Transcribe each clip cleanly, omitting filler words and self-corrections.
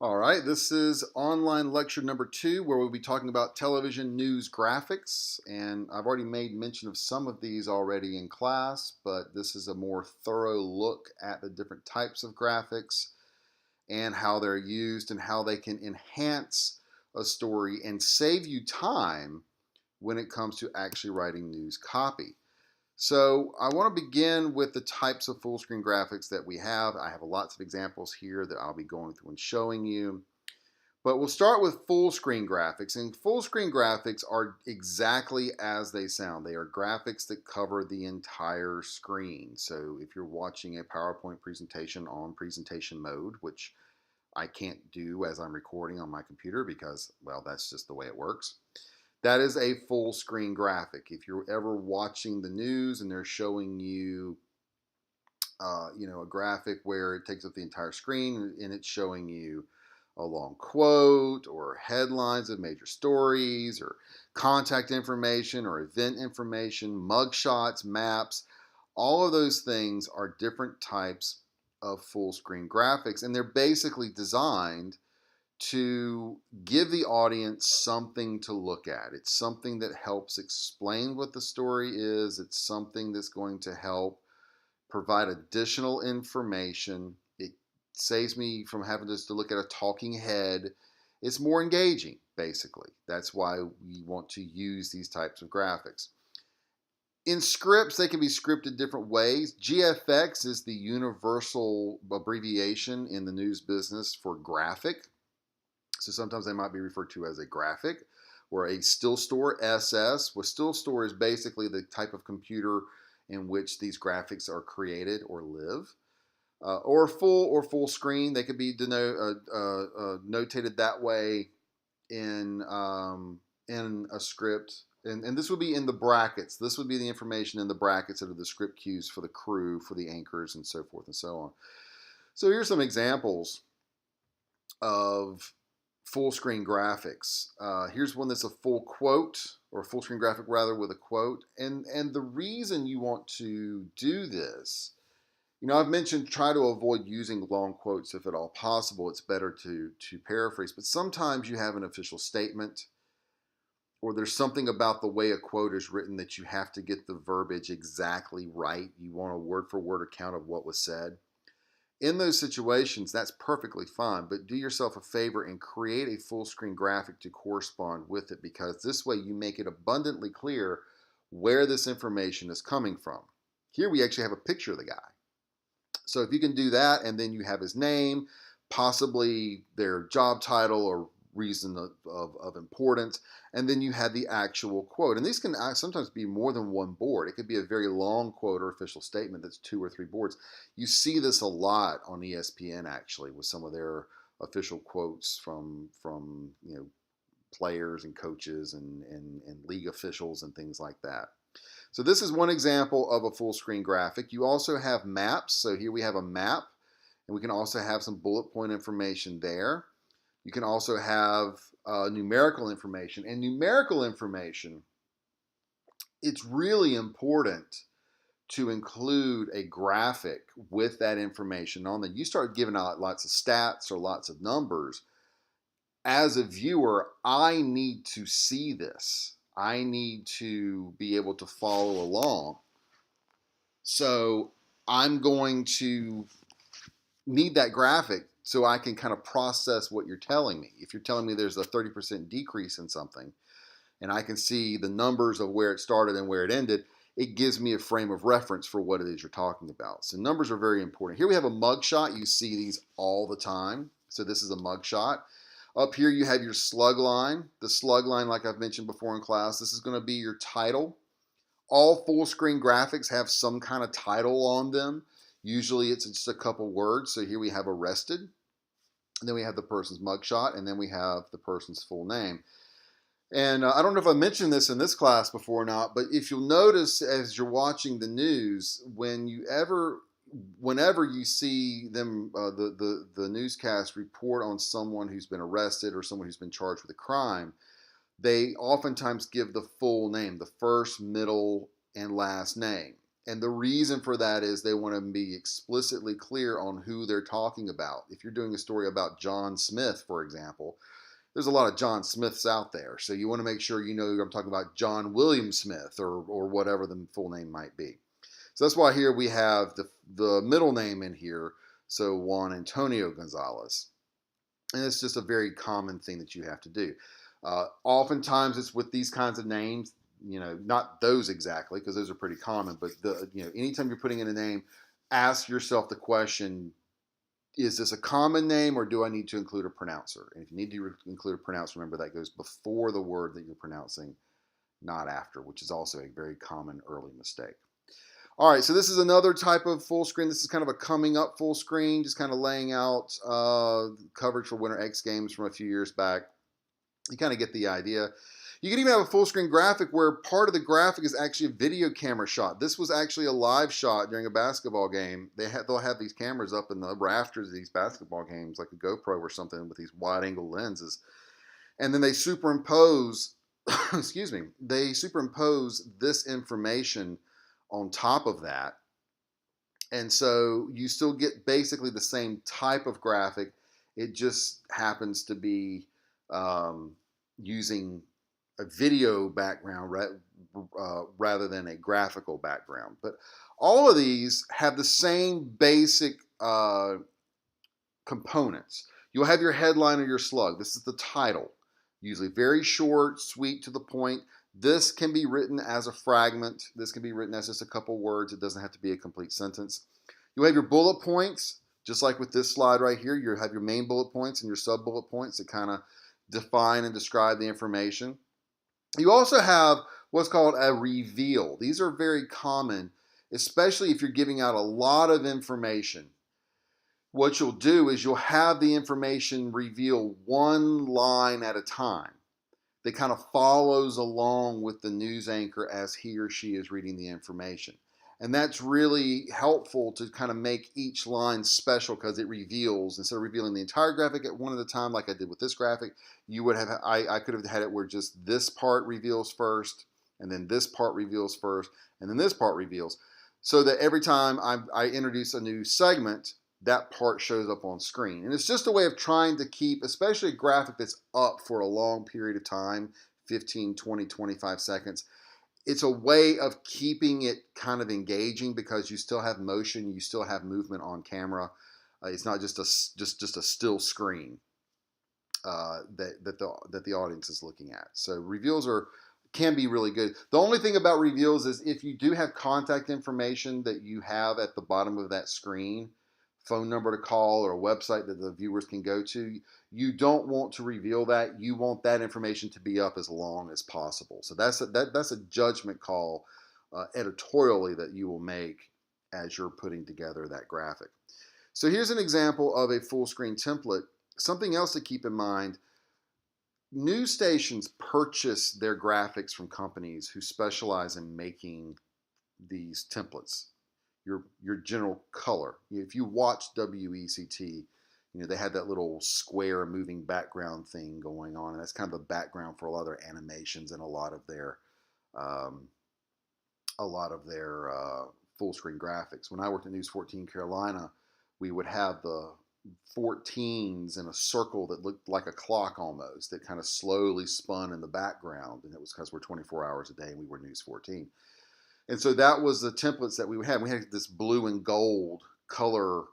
All right, this is online lecture number 2 where we'll be talking about television news graphics. And I've already made mention of some of these already in class, but this is a more thorough look at the different types of graphics and how they're used and how they can enhance a story and save you time when it comes to actually writing news copy. So I want to begin with the types of full screen graphics that we have. I have lots of examples here that I'll be going through and showing you. But we'll start with full screen graphics. And full screen graphics are exactly as they sound. They are graphics that cover the entire screen. So if you're watching a PowerPoint presentation on presentation mode, which I can't do as I'm recording on my computer because, well, that's just the way it works. That is a full screen graphic. If you're ever watching the news and they're showing you, a graphic where it takes up the entire screen and it's showing you a long quote or headlines of major stories or contact information or event information, mugshots, maps, all of those things are different types of full screen graphics, and they're basically designed to give the audience something to look at. It's something that helps explain what the story is. It's something that's going to help provide additional information. It saves me from having to look at a talking head. It's more engaging, basically. That's why we want to use these types of graphics. In scripts, they can be scripted different ways. GFX is the universal abbreviation in the news business for graphic. So sometimes they might be referred to as a graphic or a still store SS. Well, still store is basically the type of computer in which these graphics are created or live. Or full screen. They could be notated that way in a script. And this would be in the brackets. This would be the information in the brackets that are the script cues for the crew, for the anchors, and so forth and so on. So here's some examples of full screen graphics. Here's one that's a full quote, or a full screen graphic rather, with a quote. And the reason you want to do this, I've mentioned try to avoid using long quotes if at all possible. It's better to paraphrase, but sometimes you have an official statement or there's something about the way a quote is written that you have to get the verbiage exactly right. You want a word for word account of what was said. In those situations, that's perfectly fine, but do yourself a favor and create a full screen graphic to correspond with it, because this way you make it abundantly clear where this information is coming from. Here we actually have a picture of the guy. So if you can do that, and then you have his name, possibly their job title or reason of importance, and then you have the actual quote. And these can sometimes be more than one board. It could be a very long quote or official statement that's 2 or 3 boards. You see this a lot on ESPN actually with some of their official quotes from players and coaches and league officials and things like that. So this is one example of a full screen graphic. You also have maps. So here we have a map, and we can also have some bullet point information there. You can also have numerical information. And numerical information, it's really important to include a graphic with that information on there. You start giving out lots of stats or lots of numbers. As a viewer, I need to see this. I need to be able to follow along. So I'm going to need that graphic so I can kind of process what you're telling me. If you're telling me there's a 30% decrease in something, and I can see the numbers of where it started and where it ended, it gives me a frame of reference for what it is you're talking about. So numbers are very important. Here we have a mugshot. You see these all the time. So this is a mugshot. Up here you have your slug line. The slug line, like I've mentioned before in class, this is going to be your title. All full screen graphics have some kind of title on them. Usually it's just a couple words. So here we have arrested, and then we have the person's mugshot, and then we have the person's full name. And I don't know if I mentioned this in this class before or not, but if you'll notice as you're watching the news, whenever you see them, the newscast report on someone who's been arrested or someone who's been charged with a crime, they oftentimes give the full name, the first, middle, and last name. And the reason for that is they want to be explicitly clear on who they're talking about. If you're doing a story about John Smith, for example, there's a lot of John Smiths out there. So you want to make sure you know I'm talking about John William Smith or whatever the full name might be. So that's why here we have the middle name in here. So Juan Antonio Gonzalez. And it's just a very common thing that you have to do. Oftentimes it's with these kinds of names, not those exactly, because those are pretty common, but anytime you're putting in a name, ask yourself the question, is this a common name or do I need to include a pronouncer? And if you need to include a pronouncer, remember that goes before the word that you're pronouncing, not after, which is also a very common early mistake. All right, so this is another type of full screen. This is kind of a coming up full screen, just kind of laying out coverage for Winter X Games from a few years back. You kind of get the idea. You can even have a full screen graphic where part of the graphic is actually a video camera shot. This was actually a live shot during a basketball game. They'll have these cameras up in the rafters of these basketball games, like a GoPro or something, with these wide angle lenses. And then they superimpose, excuse me, they superimpose this information on top of that. And so you still get basically the same type of graphic. It just happens to be using a video background rather than a graphical background. But all of these have the same basic components. You'll have your headline or your slug. This is the title. Usually very short, sweet, to the point. This can be written as a fragment. This can be written as just a couple words. It doesn't have to be a complete sentence. You'll have your bullet points, just like with this slide right here. You have your main bullet points and your sub bullet points that kind of define and describe the information. You also have what's called a reveal. These are very common, especially if you're giving out a lot of information. What you'll do is you'll have the information reveal one line at a time that kind of follows along with the news anchor as he or she is reading the information. And that's really helpful to kind of make each line special because it reveals, instead of revealing the entire graphic at one at a time like I did with this graphic, you would have, I could have had it where just this part reveals first, and then this part reveals first, and then this part reveals. So that every time I introduce a new segment, that part shows up on screen. And it's just a way of trying to keep, especially a graphic that's up for a long period of time, 15, 20, 25 seconds. It's a way of keeping it kind of engaging because you still have motion, you still have movement on camera. It's not just a still screen that the audience is looking at. So reveals can be really good. The only thing about reveals is if you do have contact information that you have at the bottom of that screen, phone number to call or a website that the viewers can go to, you don't want to reveal that. You want that information to be up as long as possible. So that's a judgment call editorially that you will make as you're putting together that graphic. So here's an example of a full screen template. Something else to keep in mind, news stations purchase their graphics from companies who specialize in making these templates. Your general color. If you watch WECT, they had that little square moving background thing going on, and that's kind of the background for a lot of their animations and a lot of their full screen graphics. When I worked at News 14 Carolina, we would have the 14s in a circle that looked like a clock almost, that kind of slowly spun in the background, and it was because we're 24 hours a day and we were News 14. And so that was the templates that we would have. We had this blue and gold color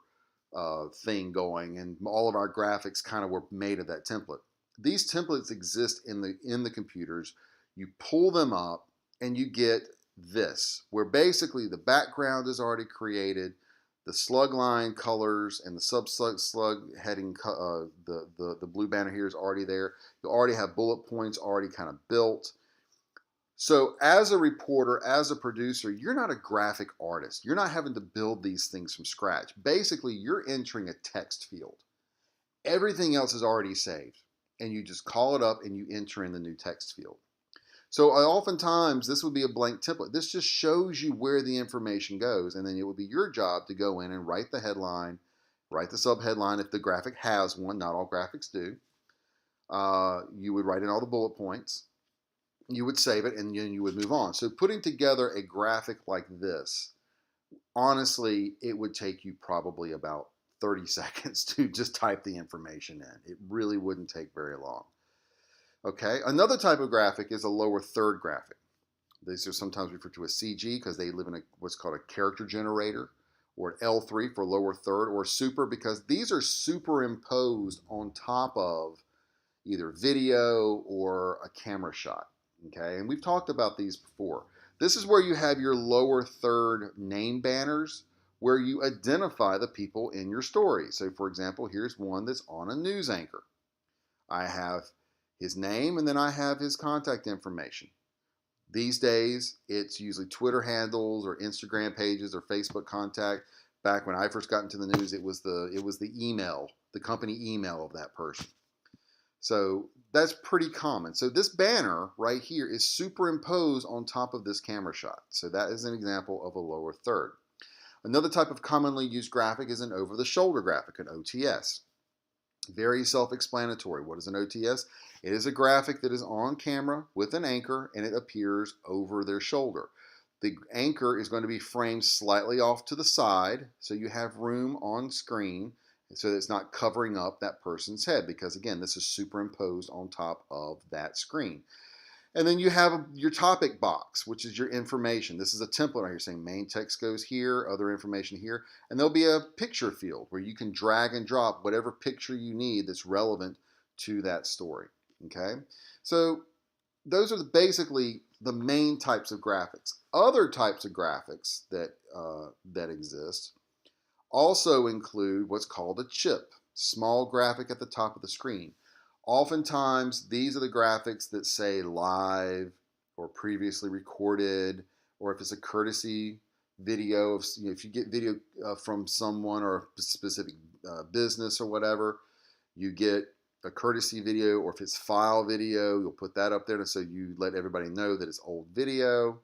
thing going, and all of our graphics kind of were made of that template. These templates exist in the computers. You pull them up, and you get this, where basically the background is already created, the slug line colors and the slug heading, the blue banner here is already there. You already have bullet points already kind of built. So as a reporter, as a producer, you're not a graphic artist. You're not having to build these things from scratch. Basically, you're entering a text field. Everything else is already saved, and you just call it up and you enter in the new text field. So oftentimes, this would be a blank template. This just shows you where the information goes, and then it would be your job to go in and write the headline, write the subheadline if the graphic has one. Not all graphics do. You would write in all the bullet points. You would save it, and then you would move on. So putting together a graphic like this honestly, it would take you probably about 30 seconds to just type the information in. It really wouldn't take very long. Okay, another type of graphic is a lower third graphic. These are sometimes referred to as CG because they live in what's called a character generator, or an L3 for lower third, or super because these are superimposed on top of either video or a camera shot. Okay, and we've talked about these before. This is where you have your lower third name banners where you identify the people in your story. So, for example, here's one that's on a news anchor. I have his name and then I have his contact information. These days, it's usually Twitter handles or Instagram pages or Facebook contact. Back when I first got into the news, it was the email, the company email of that person. So that's pretty common. So this banner right here is superimposed on top of this camera shot. So that is an example of a lower third. Another type of commonly used graphic is an over-the-shoulder graphic, an OTS. Very self-explanatory. What is an OTS? It is a graphic that is on camera with an anchor and it appears over their shoulder. The anchor is going to be framed slightly off to the side so you have room on screen so that it's not covering up that person's head because, again, this is superimposed on top of that screen. And then you have your topic box, which is your information. This is a template right here saying main text goes here, other information here, and there'll be a picture field where you can drag and drop whatever picture you need that's relevant to that story. Okay, so those are basically the main types of graphics. Other types of graphics that exist also include what's called a chip, small graphic at the top of the screen. Oftentimes, these are the graphics that say live or previously recorded, or if it's a courtesy video, if you get video from someone or a specific business or whatever, you get a courtesy video, or if it's file video, you'll put that up there so you let everybody know that it's old video.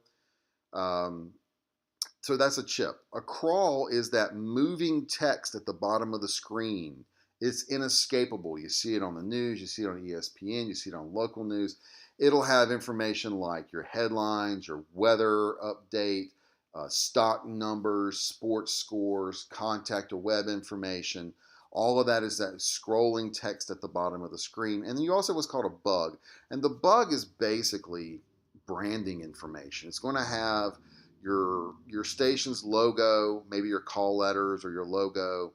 So that's a chip. A crawl is that moving text at the bottom of the screen. It's inescapable. You see it on the news, you see it on ESPN, you see it on local news. It'll have information like your headlines, your weather update, stock numbers, sports scores, contact or web information. All of that is that scrolling text at the bottom of the screen. And then you also have what's called a bug. And the bug is basically branding information. It's going to have your station's logo, maybe your call letters or your logo,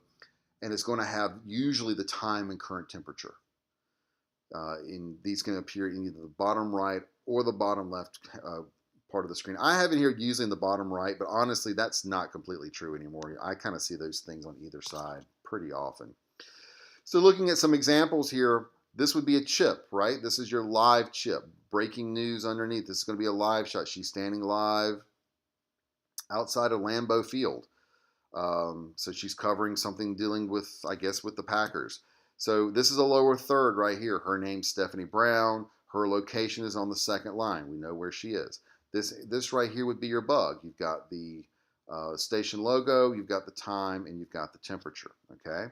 and it's going to have usually the time and current temperature. These can appear in either the bottom right or the bottom left part of the screen. I have it here usually in the bottom right, but honestly, that's not completely true anymore. I kind of see those things on either side pretty often. So looking at some examples here, this would be a chip, right? This is your live chip. Breaking news underneath. This is going to be a live shot. She's standing live outside of Lambeau Field. So she's covering something dealing with, I guess, with the Packers. So this is a lower third right here. Her name's Stephanie Brown. Her location is on the second line. We know where she is. This right here would be your bug. You've got the station logo, you've got the time, and you've got the temperature. Okay.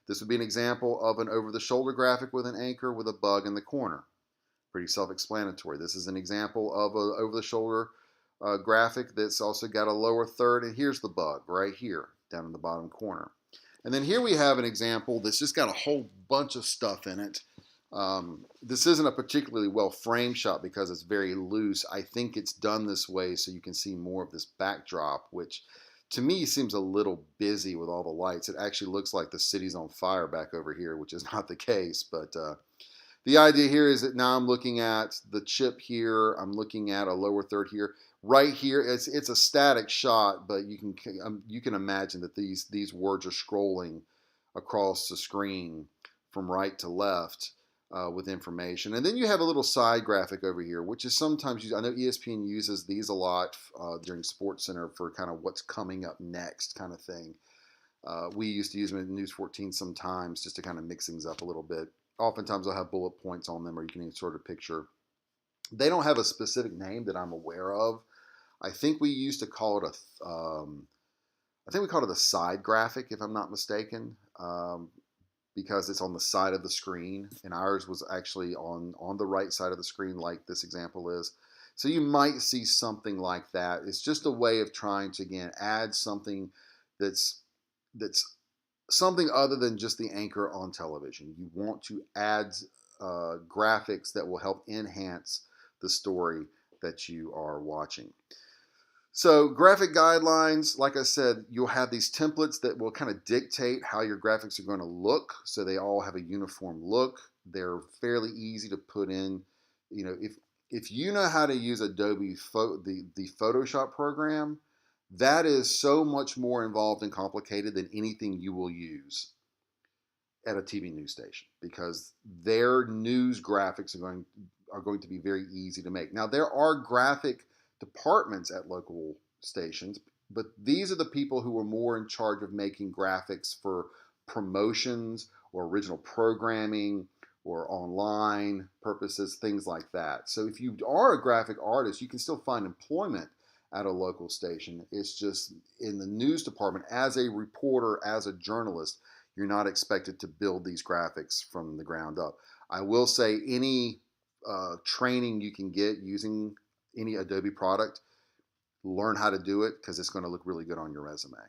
This would be an example of an over-the-shoulder graphic with an anchor with a bug in the corner. Pretty self-explanatory. This is an example of an over-the-shoulder graphic that's also got a lower third, and here's the bug right here down in the bottom corner. And then here we have an example that's just got a whole bunch of stuff in it. This isn't a particularly well framed shot because it's very loose. I think it's done this way so you can see more of this backdrop, which to me seems a little busy with all the lights. It actually looks like the city's on fire back over here, which is not the case, but the idea here is that now I'm looking at the chip here, I'm looking at a lower third here. Right here, it's a static shot, but you can imagine that these words are scrolling across the screen from right to left with information. And then you have a little side graphic over here, which is sometimes used. I know ESPN uses these a lot during SportsCenter for kind of what's coming up next kind of thing. We used to use them in News 14 sometimes just to kind of mix things up a little bit. Oftentimes they'll have bullet points on them, or you can even sort of picture. They don't have a specific name that I'm aware of. I think we used to call it a side graphic, if I'm not mistaken, because it's on the side of the screen, and ours was actually on the right side of the screen, like this example is. So you might see something like that. It's just a way of trying to, again, add something that's something other than just the anchor on television. You want to add graphics that will help enhance the story that you are watching. So graphic guidelines, like I said, you'll have these templates that will kind of dictate how your graphics are going to look. So they all have a uniform look. They're fairly easy to put in. You know, if you know how to use Adobe the Photoshop program, that is so much more involved and complicated than anything you will use at a TV news station, because their news graphics are going to be very easy to make. Now there are graphic departments at local stations, but these are the people who are more in charge of making graphics for promotions or original programming or online purposes, things like that. So if you are a graphic artist, you can still find employment at a local station. It's just in the news department, as a reporter, as a journalist, you're not expected to build these graphics from the ground up. I will say any training you can get using any Adobe product, learn how to do it, because it's going to look really good on your resume.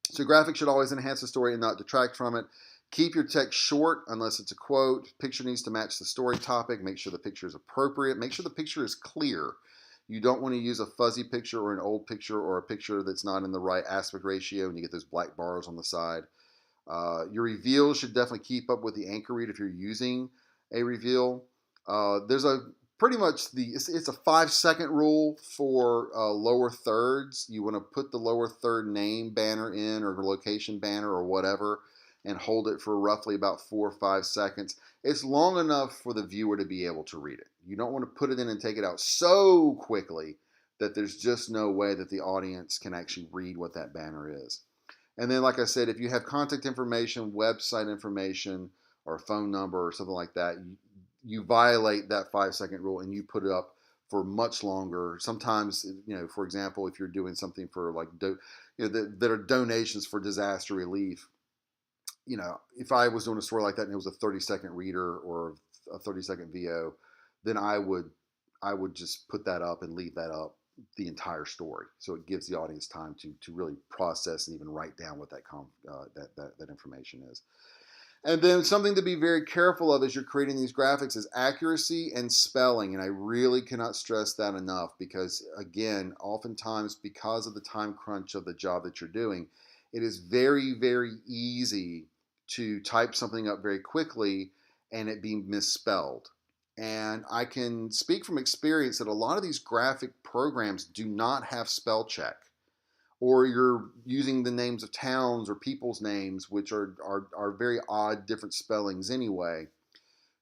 So graphics should always enhance the story and not detract from it. Keep your text short unless it's a quote. Picture needs to match the story topic. Make sure the picture is appropriate. Make sure the picture is clear. You don't want to use a fuzzy picture or an old picture or a picture that's not in the right aspect ratio and you get those black bars on the side. Your reveal should definitely keep up with the anchor read if you're using a reveal. There's a pretty much it's a 5-second rule for lower thirds. You want to put the lower third name banner in, or the location banner or whatever, and hold it for roughly about 4 or 5 seconds. It's long enough for the viewer to be able to read it. You don't want to put it in and take it out so quickly that there's just no way that the audience can actually read what that banner is. And then, like I said, if you have contact information, website information, or a phone number or something like that, you violate that 5-second rule and you put it up for much longer. Sometimes, for example, if you're doing something for like, that are donations for disaster relief, if I was doing a story like that and it was a 30-second reader or a 30-second VO, then I would just put that up and leave that up the entire story, so it gives the audience time to really process and even write down what that information is. And then something to be very careful of as you're creating these graphics is accuracy and spelling. And I really cannot stress that enough, because again, oftentimes because of the time crunch of the job that you're doing, it is very, very easy to type something up very quickly and it being misspelled. And I can speak from experience that a lot of these graphic programs do not have spell check, or you're using the names of towns or people's names, which are very odd, different spellings anyway.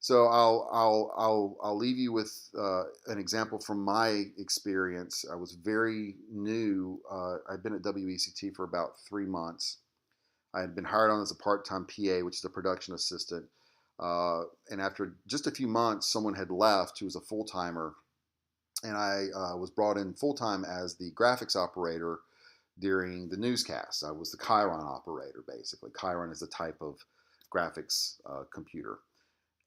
So I'll leave you with an example from my experience. I was very new. I'd been at WECT for about 3 months. I had been hired on as a part-time PA, which is a production assistant. And after just a few months, someone had left who was a full-timer, and I was brought in full-time as the graphics operator during the newscasts. I was the Chiron operator, basically. Chiron is a type of graphics computer.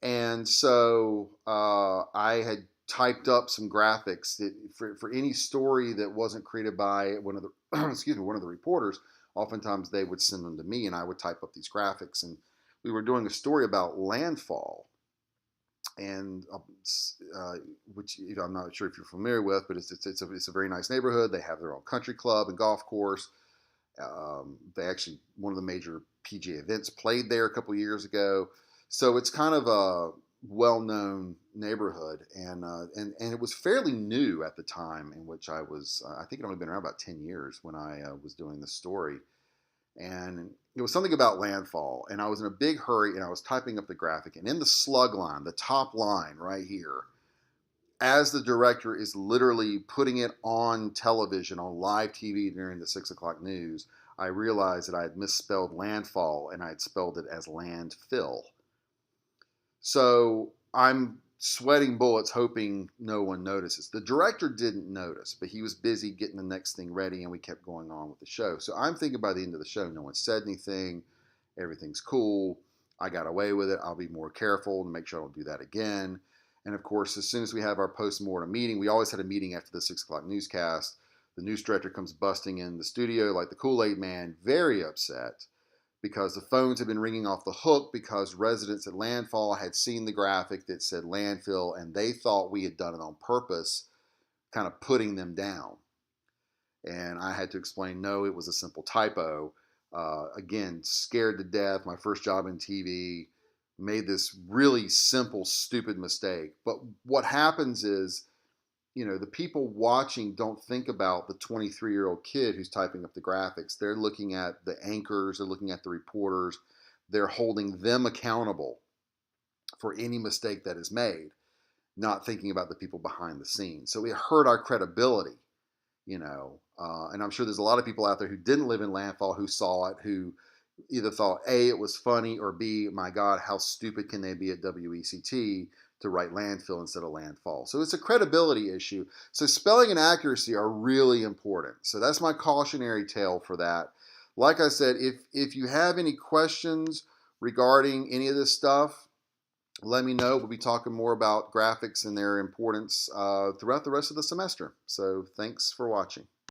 And so I had typed up some graphics that for any story that wasn't created by one of the one of the reporters. Oftentimes they would send them to me, and I would type up these graphics. And we were doing a story about landfall, and which I'm not sure if you're familiar with, but it's a very nice neighborhood. They have their own country club and golf course. They actually, one of the major PGA events played there a couple of years ago. So it's kind of a well-known neighborhood, and it was fairly new at the time in which I was. I think it only been around about 10 years when I was doing the story, and it was something about landfall, and I was in a big hurry, and I was typing up the graphic, and in the slug line, the top line right here, as the director is literally putting it on television, on live TV during the 6 o'clock news, I realized that I had misspelled landfall, and I had spelled it as landfill. So I'm sweating bullets hoping no one notices. The director didn't notice, but he was busy getting the next thing ready, and we kept going on with the show. So I'm thinking by the end of the show, no one said anything. Everything's cool. I got away with it. I'll be more careful to make sure I don't do that again. And of course, as soon as we have our post-mortem meeting, we always had a meeting after the 6 o'clock newscast. The news director comes busting in the studio like the Kool-Aid man, very upset because the phones had been ringing off the hook because residents at Landfall had seen the graphic that said landfill and they thought we had done it on purpose, kind of putting them down. And I had to explain, no, it was a simple typo. Again, scared to death, my first job in TV, made this really simple, stupid mistake. But what happens is, the people watching don't think about the 23-year-old kid who's typing up the graphics. They're looking at the anchors, they're looking at the reporters, they're holding them accountable for any mistake that is made, not thinking about the people behind the scenes. So it hurt our credibility, and I'm sure there's a lot of people out there who didn't live in Landfall who saw it, who either thought, A, it was funny, or B, my God, how stupid can they be at WECT to write landfill instead of landfall. So it's a credibility issue. So spelling and accuracy are really important. So that's my cautionary tale for that. Like I said, if you have any questions regarding any of this stuff, let me know. We'll be talking more about graphics and their importance throughout the rest of the semester. So thanks for watching.